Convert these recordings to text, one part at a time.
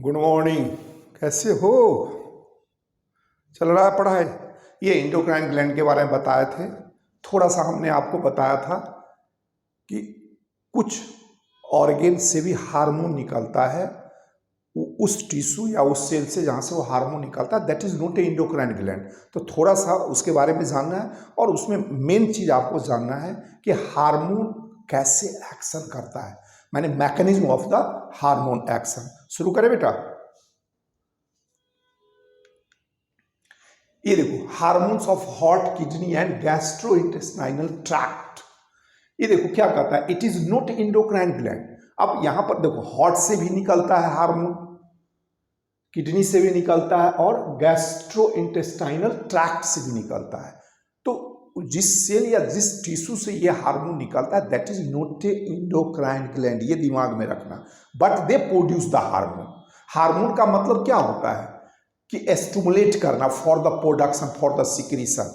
Good morning. कैसे हो? चल रहा है पढ़ाई? ये इंडोक्राइन ग्लैंड के बारे में बताए थे। थोड़ा सा हमने आपको बताया था कि कुछ ऑर्गेन से भी हार्मोन निकलता है, उस टिश्यू या उस सेल से जहाँ से वो हार्मोन निकलता है, that is not a endocrine gland. तो थोड़ा सा उसके बारे में जानना है और उसमें मेन चीज आपको जानना है कि हार्मोन कैसे एक्शन करता है, माने mechanism of the hormone action. शुरू करें बेटा। ये देखो, hormones of heart, kidney and gastrointestinal tract. ये देखो क्या कहता है, it is not endocrine gland. अब यहां पर देखो, हार्ट से भी निकलता है हार्मोन, किडनी से भी निकलता है और गैस्ट्रोइंटेस्टाइनल ट्रैक्ट से भी निकलता है। तो जिस सेल या जिस टिश्यू से ये हार्मोन निकलता है, that is not a endocrine gland, ये दिमाग में रखना। But they produce the hormone. Hormone का मतलब क्या होता है कि एस्टिमुलेट करना, for the production, for the secretion,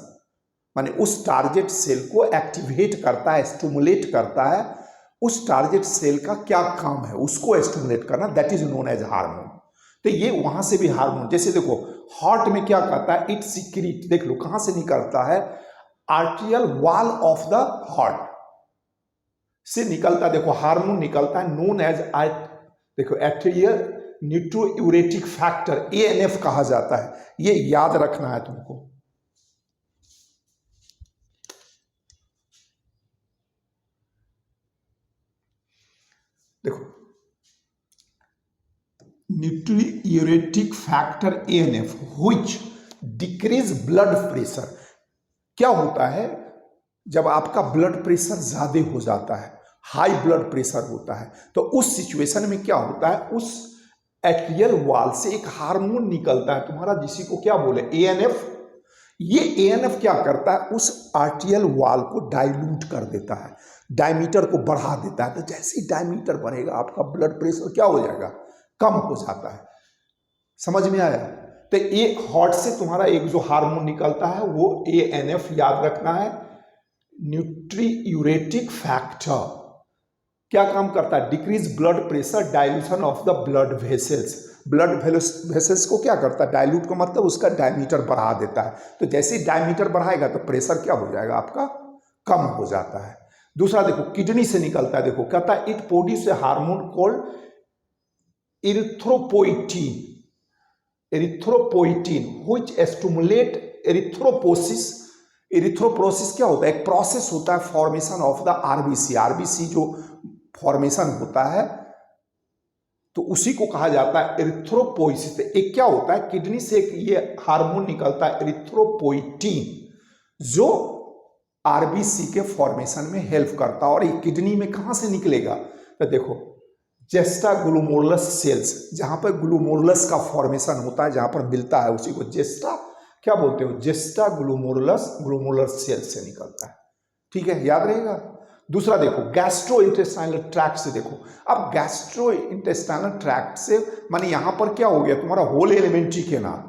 माने उस टारगेट सेल को एक्टिवेट करता है, स्टिमुलेट करता है। उस टारगेट सेल का क्या काम है, उसको स्टिमुलेट करना, that is known as hormone. तो ये वहां से भी हार्मोन, जैसे देखो हार्ट में क्या कहता है, इट सिक्रीट, देख लो कहां से निकलता है, atrial wall of the heart से निकलता, देखो हार्मोन निकलता है, नोन एज, देखो एट्रियल न्यूट्रोयूरेटिक फैक्टर, एएनएफ कहा जाता है। ये याद रखना है तुमको। देखो, natriuretic factor ANF which decrease blood pressure. क्या होता है, जब आपका ब्लड प्रेशर ज्यादा हो जाता है, हाई ब्लड प्रेशर होता है, तो उस सिचुएशन में क्या होता है, उस एट्रियल वॉल से एक हार्मोन निकलता है तुम्हारा, जिसी को क्या बोले, एएनएफ। ये एएनएफ क्या करता है, उस आर्टियल वॉल को डाइल्यूट कर देता है, डायमीटर को बढ़ा देता है। तो जैसे ही डायमीटर बढ़ेगा, आपका ब्लड प्रेशर क्या हो जाएगा, कम हो जाता है। समझ में आया? तो ये हार्ट से तुम्हारा एक जो हार्मोन निकलता है वो एएनएफ, याद रखना है, न्यूट्रीयूरेटिक फैक्टर। क्या काम करता है, decrease blood pressure, dilution of the blood vessels. Blood vessels को क्या करता है, डायल्यूट का मतलब उसका डायमीटर बढ़ा देता है। तो जैसे ही डायमीटर बढ़ाएगा तो प्रेशर क्या हो जाएगा, आपका कम हो जाता है। दूसरा देखो, किडनी से निकलता है, देखो कहता है it produce a hormone called erythropoietin, erythropoietin which stimulate erythropoiesis. Erythropoiesis क्या होता है, एक प्रोसेस होता है formation of the RBC. RBC जो फॉर्मेशन होता है, तो उसी को कहा जाता है एरिथ्रोपोइसिस। एक क्या होता है, किडनी से एक ये हार्मोन निकलता है एरिथ्रोपोइटिन, जो आरबीसी के फॉर्मेशन में हेल्प करता है। और ये किडनी में कहां से निकलेगा, तो देखो जेस्टा ग्लूमेरुलस सेल्स, जहां पर ग्लूमेरुलस का फॉर्मेशन होता है, जहां पर मिलता है, उसी को जेस्टा क्या बोलते हो, जेस्टा ग्लूमेरुलस सेल्स से निकलता है। ठीक है, याद रहेगा। दूसरा देखो, गैस्ट्रो इंटेस्टाइनल ट्रैक्ट से। देखो अब गैस्ट्रो इंटेस्टाइनल ट्रैक्ट से माने यहां पर क्या हो गया, तुम्हारा होल एलिमेंट्री कैनाल।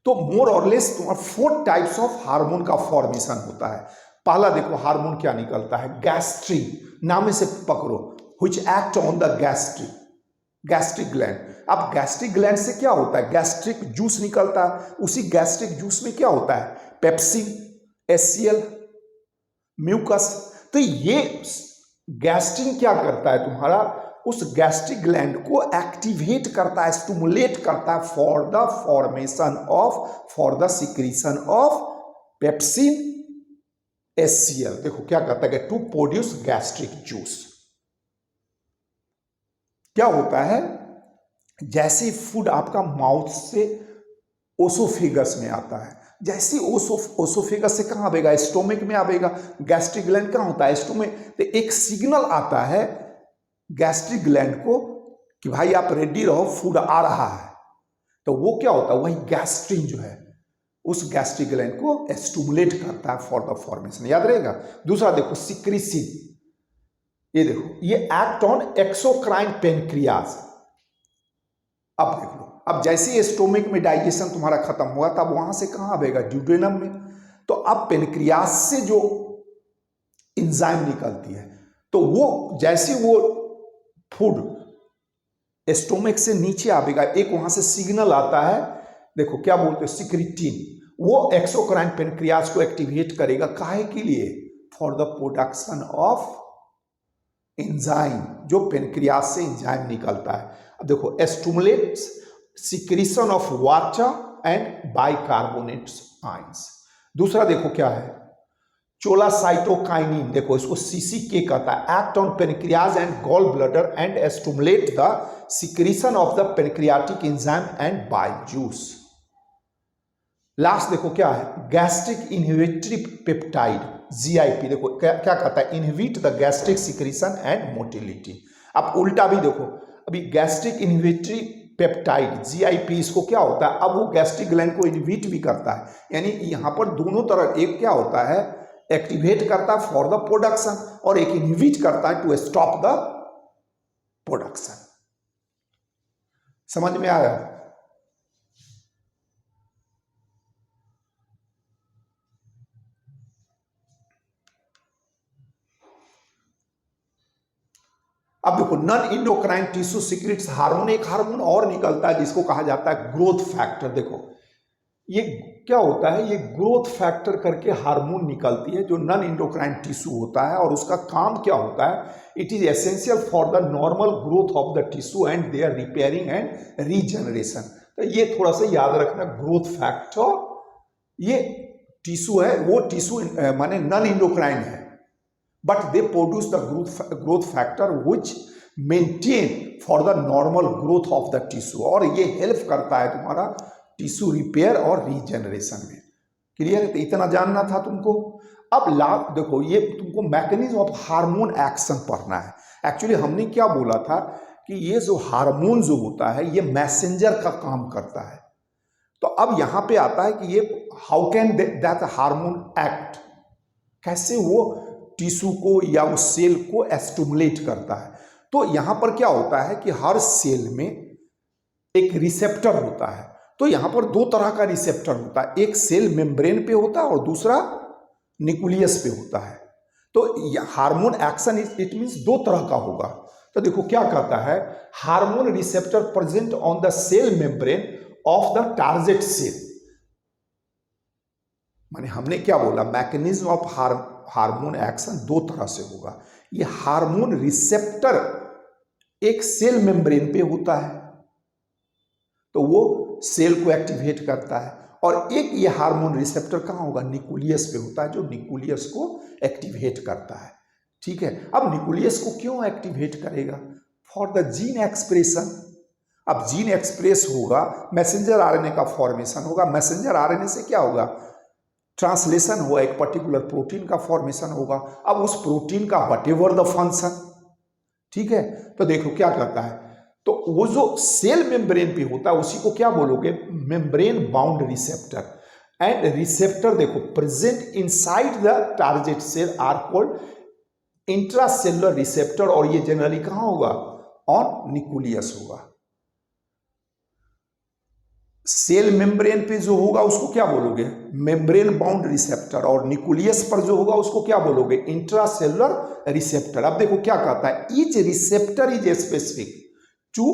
तो मोर और लेस तुम्हारा 4 टाइप्स ऑफ हार्मोन का फॉर्मेशन होता है। पहला देखो हार्मोन क्या निकलता है, गैस्ट्रिन, नाम से पकड़ो, which act on the gastric gland. अब गैस्ट्रिक ग्लैंड से क्या होता है, गैस्ट्रिक जूस निकलता है। उसी गैस्ट्रिक जूस में क्या होता है, पेप्सिन, एचसीएल, म्यूकस। तो ये गैस्ट्रिन क्या करता है, तुम्हारा उस गैस्ट्रिक ग्लैंड को एक्टिवेट करता है, स्टिमुलेट करता है for the formation of, for the secretion of pepsin, HCL. देखो क्या कहता है, टू प्रोड्यूस गैस्ट्रिक जूस। क्या होता है, जैसे फूड आपका माउथ से ओसोफेगस में आता है, जैसे ओसोफेगस से कहां आएगा, स्टोमिक में आएगा। गैस्ट्रिक ग्लैंड कहां होता है, स्टोमिक। तो एक सिग्नल आता है गैस्ट्रिक ग्लैंड को कि भाई आप रेडी रहो, फूड आ रहा है। तो वो क्या होता है, वही गैस्ट्रिन जो है उस गैस्ट्रिक ग्लैंड को स्टिमुलेट करता है फॉर द फॉर्मेशन, याद रहेगा। दूसरा देखो सिक्रीसिन, ये देखो ये एक्ट ऑन एक्सोक्राइन पेनक्रियाज। अब देख लो, अब जैसे ही स्टोमिक में डाइजेशन तुम्हारा खत्म हुआ, तब वहां से कहां आएगा, ड्यूडेनम में। तो अब पेनक्रियाज से जो इंजाइम निकलती है, तो वो जैसे वो फूड स्टोमक से नीचे आएगा, एक वहां से सिग्नल आता है, देखो क्या बोलते हैं, सिक्रिटीन, वो एक्सोक्राइन पेनक्रियाज को एक्टिवेट करेगा, काहे के लिए, for the production of enzyme, जो पेनक्रियाज से एंजाइम निकलता है। अब देखो stimulates secretion of water and bicarbonates ions. दूसरा देखो क्या है, चोलासाइटोकाइनिन, देखो इसको सीसीके कहता है, act on pancreas and gall bladder and stimulate the secretion of the pancreatic enzyme and bile juice. Last देखो क्या है, गैस्ट्रिक इनहिबिटरी पेप्टाइड, जीआईपी, देखो क्या क्या कहता है, inhibit the gastric secretion and motility. अब उल्टा भी देखो, अभी गैस्ट्रिक इनहिबिटरी पेप्टाइड जीआईपी, इसको क्या होता है, अब वो गैस्ट्रिक ग्लैंड को इनहिबिट भी करता है, यानी यहां पर दोनों तरह, एक क्या होता है, एक्टिवेट करता है फॉर द प्रोडक्शन, और एक इनहिबिट करता है टू स्टॉप द प्रोडक्शन। समझ में आया? अब देखो non endocrine tissue secrets hormone, एक हार्मोन और निकलता है जिसको कहा जाता है ग्रोथ फैक्टर। देखो ये क्या होता है, ये ग्रोथ फैक्टर करके हार्मोन निकलती है जो नॉन इंडोक्राइन टिश्यू होता है, और उसका काम क्या होता है, it is essential for the normal growth of the tissue and their repairing and regeneration. तो ये थोड़ा सा याद रखना, ग्रोथ फैक्टर, ये टिश्यू है, वो टिश्यू माने नॉन इंडोक्राइन है, but they produce the growth factor which maintain for the normal growth of the tissue, और ये हेल्प करता है तुम्हारा टिश्यू रिपेयर और रीजनरेशन में। क्लियर है? तो इतना जानना था तुमको। अब लाभ देखो, ये तुमको मैकेनिज्म ऑफ हार्मोन एक्शन पढ़ना है। एक्चुअली हमने क्या बोला था कि ये जो हार्मोन जो होता है ये मैसेंजर का काम करता है। तो अब यहां पे आता है कि ये how can that hormone act, कैसे वो टिश्यू को या उस सेल को स्टिमुलेट करता है। तो यहां पर क्या होता है कि हर सेल में एक रिसेप्टर होता है। तो यहां पर दो तरह का रिसेप्टर होता है, एक सेल मेम्ब्रेन पे होता है और दूसरा न्यूक्लियस पे होता है। तो हार्मोन एक्शन इट मींस दो तरह का होगा। तो देखो क्या कहता है, hormone receptor present on the cell membrane of the target cell. माने हमने क्या बोला, मैकेनिज्म ऑफ हार्मोन एक्शन दो तरह से होगा। ये हार्मोन रिसेप्टर एक सेल मेम्ब्रेन पे होता है, तो वो सेल को एक्टिवेट करता है, और एक ये हार्मोन रिसेप्टर कहाँ होगा, न्यूक्लियस पे होता है, जो न्यूक्लियस को एक्टिवेट करता है। ठीक है? अब न्यूक्लियस को क्यों एक्टिवेट करेगा, फॉर द जीन एक्सप्रेशन। अब जीन एक्सप्रेस होगा, मैसेंजर आरएनए का फॉर्मेशन होगा, मैसेंजर आरएनए से क्या होगा, ट्रांसलेशन हुआ, एक पर्टिकुलर प्रोटीन का फॉर्मेशन होगा। अब उस प्रोटीन का व्हाटएवर द फंक्शन, ठीक है, तो देखो क्या करता है, तो वो जो सेल मेम्ब्रेन पे होता है उसी को क्या बोलोगे, membrane bound receptor. And receptor देखो present inside the target cell are called intracellular receptor, और ये जनरली कहां होगा, ऑन न्यूक्लियस होगा। सेल मेम्ब्रेन पे जो होगा उसको क्या बोलोगे, मेम्ब्रेन बाउंड रिसेप्टर, और न्यूक्लियस पर जो होगा उसको क्या बोलोगे, इंट्रासेलुलर रिसेप्टर। अब देखो क्या कहता है, each receptor is specific to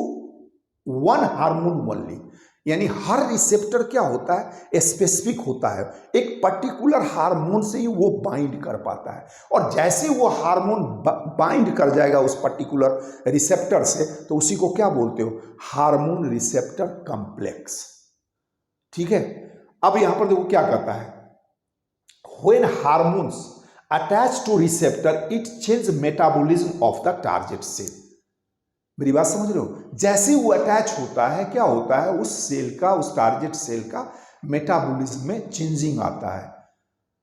one hormone only, यानी हर रिसेप्टर क्या होता है, स्पेसिफिक होता है, एक पर्टिकुलर हार्मोन से ही वो बाइंड कर पाता है, और जैसे वो हार्मोन बाइंड कर जाएगा उस पर्टिकुलर रिसेप्टर से, तो उसी को क्या बोलते हो, हार्मोन रिसेप्टर कॉम्प्लेक्स। ठीक है? अब यहां पर देखो क्या कहता है, when hormones attach to receptor it change metabolism of the target cell. मेरी बात समझ रहे हो, जैसे वो अटैच होता है क्या होता है, उस सेल का, उस टारगेट सेल का मेटाबॉलिज्म में चेंजिंग आता है।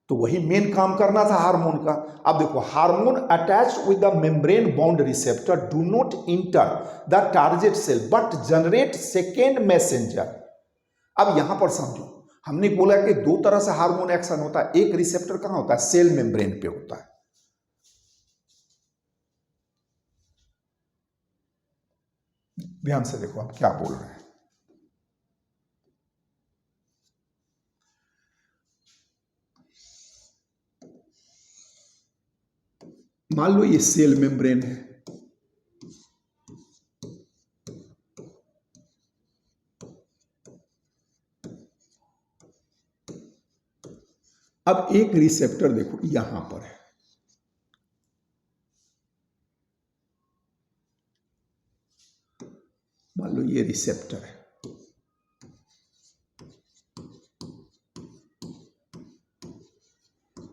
तो वही मेन काम करना था हार्मोन का। अब देखो, hormone attached with the membrane bound receptor do not enter the target cell but generate second messenger. अब यहां पर समझो, हमने बोला कि दो तरह से हार्मोन एक्शन होता है, एक रिसेप्टर कहां होता है, सेल मेम्ब्रेन पे होता है। ध्यान से देखो आप क्या बोल रहे हैं, मान लो ये सेल मेम्ब्रेन है, अब एक रिसेप्टर देखो यहां पर है, मान लो ये रिसेप्टर है,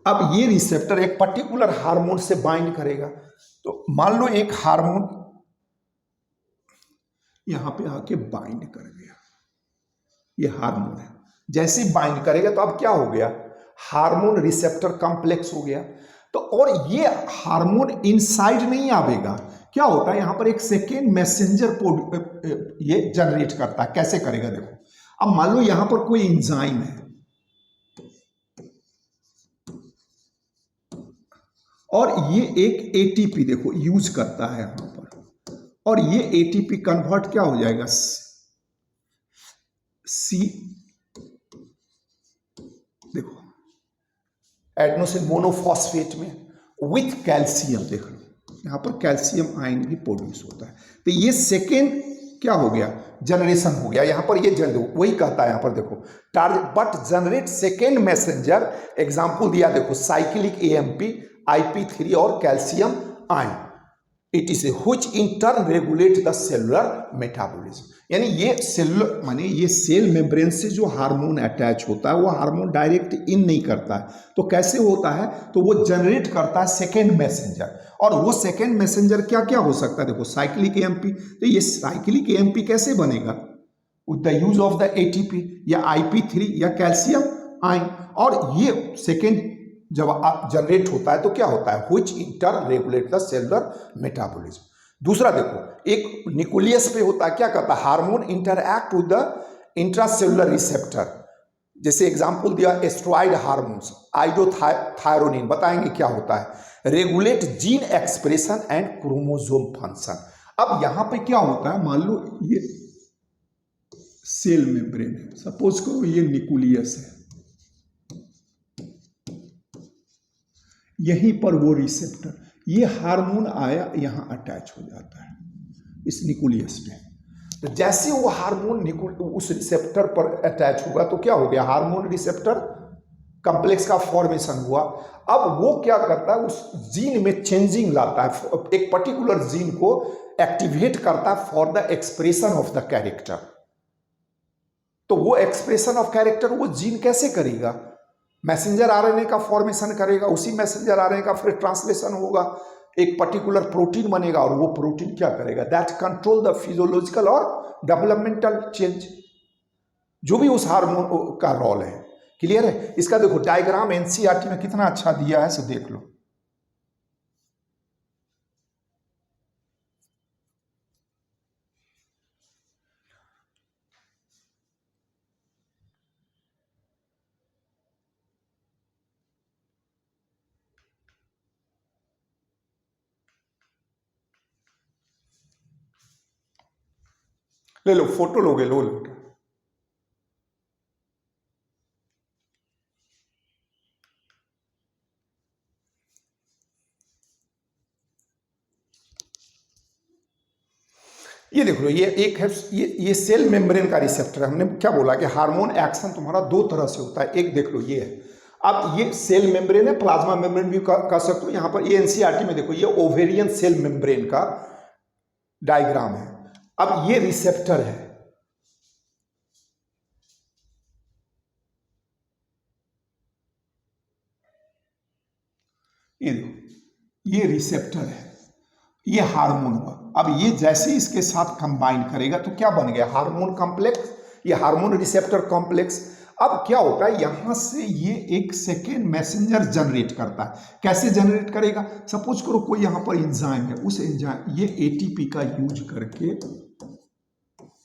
अब ये रिसेप्टर एक पर्टिकुलर हार्मोन से बाइंड करेगा। तो मान लो एक हार्मोन यहां पे आके बाइंड कर गया, ये हार्मोन है, जैसे बाइंड करेगा तो अब क्या हो गया, हार्मोन रिसेप्टर कॉम्प्लेक्स हो गया। तो और ये हार्मोन इनसाइड नहीं आवेगा, क्या होता है यहां पर एक सेकेंड मैसेंजर ये जनरेट करता है। कैसे करेगा देखो, अब मान लो यहां पर कोई एंजाइम है और ये एक एटीपी देखो यूज करता है यहां पर, और ये एटीपी कन्वर्ट क्या हो जाएगा, सी देखो एडेनोसिन मोनोफॉस्फेट में विथ कैल्शियम, देख लो यहां पर कैल्शियम आयन भी प्रोड्यूस होता है। तो ये सेकेंड क्या हो गया, जनरेशन हो गया। यहां पर ये वही कहता है यहां पर देखो, target but generate second messenger, example दिया देखो साइक्लिक एएमपी, IP3 और calcium ion, it is which in turn regulate the cellular metabolism. यानी ये सेलुलर माने ये सेल मेम्ब्रेन से जो हार्मोन अटैच होता है वो हार्मोन डायरेक्ट इन नहीं करता है, तो कैसे होता है, तो वो जनरेट करता है सेकेंड मैसेंजर। और वो सेकेंड मैसेंजर क्या क्या हो सकता है देखो, साइक्लिक एएमपी। तो ये साइक्लिक एएमपी कैसे बनेगा, with the use of the ATP या IP3 या कैल्शियम आयन। और ये सेकेंड जब जनरेट होता है तो क्या होता है, which in turn regulate the cellular metabolism. दूसरा देखो एक न्यूक्लियस पे होता है, क्या कहता है, hormone interact with the intracellular receptor, जैसे एग्जांपल दिया एस्ट्रॉइड हार्मोन्स, आइडोथायरोनिन, बताएंगे क्या होता है, regulate gene expression and chromosome function. अब यहां पे क्या होता है, मान लो ये सेल मेम्ब्रेन है, सपोज करो ये न्यूक्लियस है, यहीं पर वो रिसेप्टर, ये हार्मोन आया यहां अटैच हो जाता है इस न्यूक्लियस में। तो जैसे वो हार्मोन उस रिसेप्टर पर अटैच होगा तो क्या हो गया, हार्मोन रिसेप्टर कॉम्प्लेक्स का फॉर्मेशन हुआ। अब वो क्या करता है, उस जीन में चेंजिंग लाता है, एक पर्टिकुलर जीन को एक्टिवेट करता है for the expression of the character. तो वो एक्सप्रेशन ऑफ कैरेक्टर वो जीन कैसे करेगा, मैसेंजर आरएनए का फॉर्मेशन करेगा, उसी मैसेंजर आरएनए का फिर ट्रांसलेशन होगा, एक पर्टिकुलर प्रोटीन बनेगा, और वो प्रोटीन क्या करेगा, दैट कंट्रोल द फिजियोलॉजिकल और डेवलपमेंटल चेंज, जो भी उस हार्मोन का रोल है। क्लियर है। इसका देखो डायग्राम एनसीईआरटी में कितना अच्छा दिया है, सो देख लो। ले लो फोटो, लोगे लो लो। ये देख लो, ये एक है, ये सेल मेम्ब्रेन का रिसेप्टर है। हमने क्या बोला कि हार्मोन एक्शन तुम्हारा दो तरह से होता है, एक देख लो ये है, अब ये सेल मेम्ब्रेन है, प्लाज्मा मेम्ब्रेन भी कह सकते हो। यहां पर ये एनसीईआरटी में देखो, ये ओवेरियन सेल मेम्ब्रेन का डायग्राम है। अब ये रिसेप्टर है, ये देखो ये रिसेप्टर है, ये हार्मोन हुआ। अब ये जैसे इसके साथ कंबाइन करेगा तो क्या बन गया, हार्मोन कॉम्प्लेक्स, ये हार्मोन रिसेप्टर कॉम्प्लेक्स। अब क्या होता है, यहां से ये एक सेकेंड मैसेंजर जनरेट करता है। कैसे जनरेट करेगा, सपोज करो कोई यहां पर एंजाइम है, उस एंजाइम ये एटीपी का यूज करके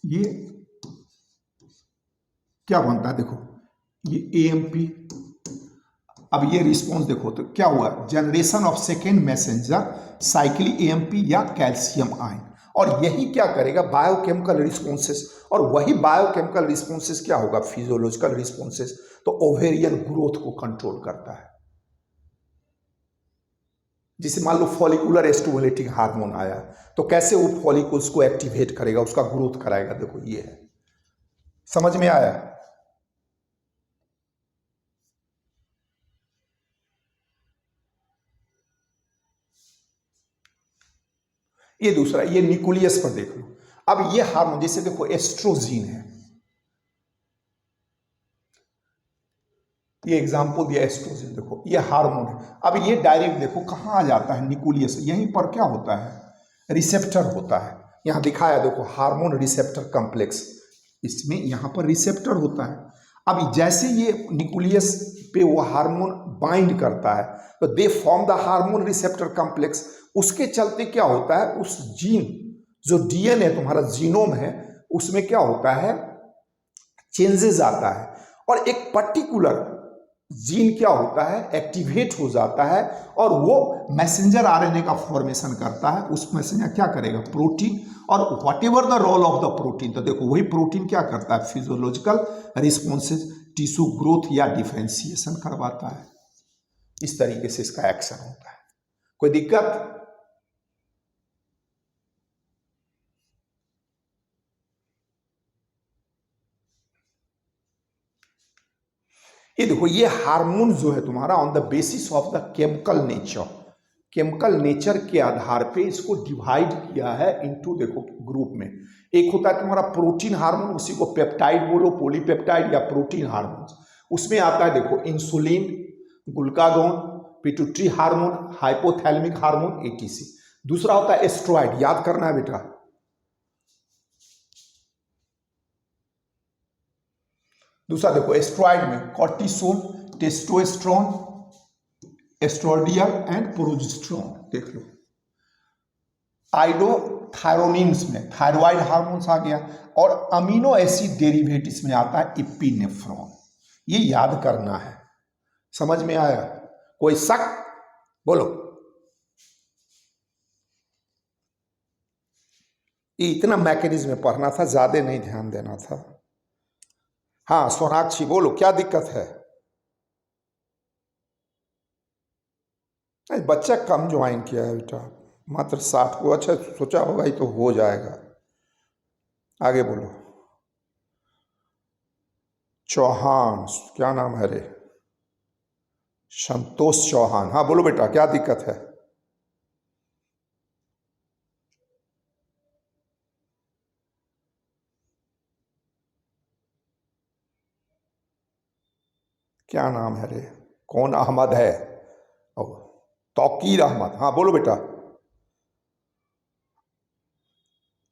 ये क्या बनता है, देखो ये एएमपी। अब ये रिस्पॉन्स देखो तो क्या हुआ, generation of second messenger cyclic AMP या कैल्शियम आयन। और यही क्या करेगा, बायोकेमिकल रिस्पॉन्सेस, और वही बायोकेमिकल रिस्पॉन्सेस क्या होगा, फिजियोलॉजिकल रिस्पॉन्सेस। तो ओवेरियन ग्रोथ को कंट्रोल करता है। जिसे मान लो फॉलिकुलर स्टिमुलेटिंग हार्मोन आया, तो कैसे वो फॉलिकल्स को एक्टिवेट करेगा, उसका ग्रोथ कराएगा। देखो ये है, समझ में आया। ये दूसरा, ये न्यूक्लियस पर देख लो। अब ये हार्मोन जैसे देखो एस्ट्रोजीन है, ये एग्जाम्पल दिया एस्ट्रोजन, देखो ये हार्मोन है। अब ये डायरेक्ट देखो कहाँ आ जाता है, न्यूक्लियस, यहीं पर क्या होता है, रिसेप्टर होता है। यहाँ दिखाया देखो हार्मोन रिसेप्टर कॉम्प्लेक्स, इसमें यहाँ पर रिसेप्टर होता है। अब जैसे ये न्यूक्लियस पे वो हार्मोन बाइंड करता है तो they form the hormone receptor complex. उसके चलते क्या होता है, उस जीन जो डीएनए तुम्हारा जीनोम है उसमें क्या होता है, चेंजेस आता है, और एक पर्टिकुलर जीन क्या होता है, एक्टिवेट हो जाता है, और वो मैसेंजर आरएनए का फॉर्मेशन करता है। उस मैसेंजर क्या करेगा, प्रोटीन, और whatever the role of the protein, तो देखो वही प्रोटीन क्या करता है, फिजियोलॉजिकल रिस्पॉन्सेज, टिश्यू ग्रोथ या डिफरेंशिएशन करवाता है। इस तरीके से इसका एक्शन होता है। कोई दिक्कत? ये देखो ये हार्मोन जो है तुम्हारा on the basis of the chemical nature, chemical nature के आधार पे इसको डिवाइड किया है इनटू, देखो ग्रुप में एक होता है तुम्हारा प्रोटीन हार्मोन, उसी को पेप्टाइड बोलो, पॉलीपेप्टाइड या प्रोटीन हार्मोन। उसमें आता है देखो insulin, glucagon, pituitary hormone, hypothalamic hormone, etc. दूसरा होता है एस्ट्रॉइड, याद करना है बेटा। दूसरा देखो एस्ट्रॉइड में कॉर्टिसोल, टेस्टोस्टेरोन, एस्ट्रोडियल एंड प्रोजेस्टेरोन, देख लो। आइडोथायरोनिन्स में थायराइड हार्मोन्स आ गया, और अमीनो एसिड डेरिवेटिव्स में आता है इपिनेफ्रॉन। ये याद करना है, समझ में आया? कोई शक? बोलो। ये इतना मैकेनिज्म में पढ़ना था, ज्यादा नहीं ध्यान देना था। हाँ सोनाक्षी बोलो, क्या दिक्कत है? बच्चा कम ज्वाइन किया है बेटा, मात्र 60 को। अच्छा सोचा होगा ये तो हो जाएगा। आगे बोलो। चौहान, क्या नाम है रे? संतोष चौहान। हाँ बोलो बेटा, क्या दिक्कत है? क्या नाम है रे? कौन अहमद है? तौकीर अहमद। हाँ बोलो बेटा।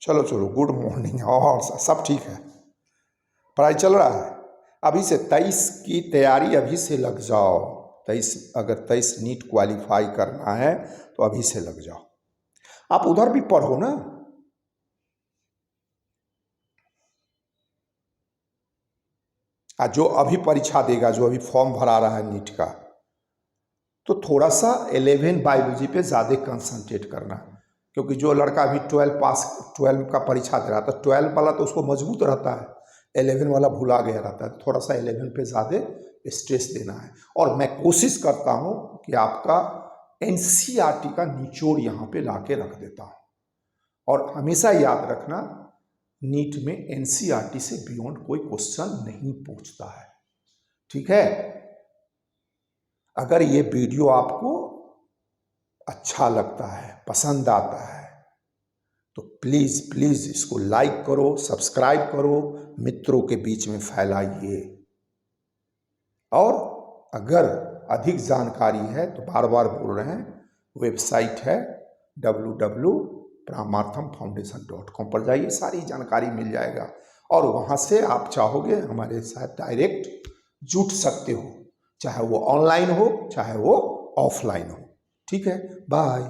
चलो चलो, गुड मॉर्निंग। और सब ठीक है? पढ़ाई चल रहा है? अभी से 23 की तैयारी अभी से लग जाओ। 23, अगर 23 नीट क्वालिफाई करना है तो अभी से लग जाओ। आप उधर भी पढ़ो ना। जो अभी परीक्षा देगा, जो अभी फॉर्म भरा रहा है नीट का, तो थोड़ा सा 11 बायोलॉजी पे ज़्यादा कंसंट्रेट करना, क्योंकि जो लड़का अभी 12 का परीक्षा दे रहा था, 12 वाला तो उसको मजबूत रहता है, 11 वाला भुला गया रहता है। तो थोड़ा सा 11 पे ज़्यादा स्ट्रेस देना है। और मैं कोशिश करता हूँ कि आपका NCERT का निचोड़ यहाँ पे ला के रख देता हूँ। और हमेशा याद रखना, नीट में NCERT से बियॉन्ड कोई क्वेश्चन नहीं पूछता है, ठीक है? अगर ये वीडियो आपको अच्छा लगता है, पसंद आता है, तो प्लीज़ प्लीज़ इसको लाइक करो, सब्सक्राइब करो, मित्रों के बीच में फैलाइए। और अगर अधिक जानकारी है तो बार बार बोल रहे हैं, वेबसाइट है www.pramatham.foundation.com पर जाइए, सारी जानकारी मिल जाएगा। और वहाँ से आप चाहोगे हमारे साथ डायरेक्ट जुड़ सकते हो, चाहे वो ऑनलाइन हो चाहे वो ऑफलाइन हो। ठीक है, बाय।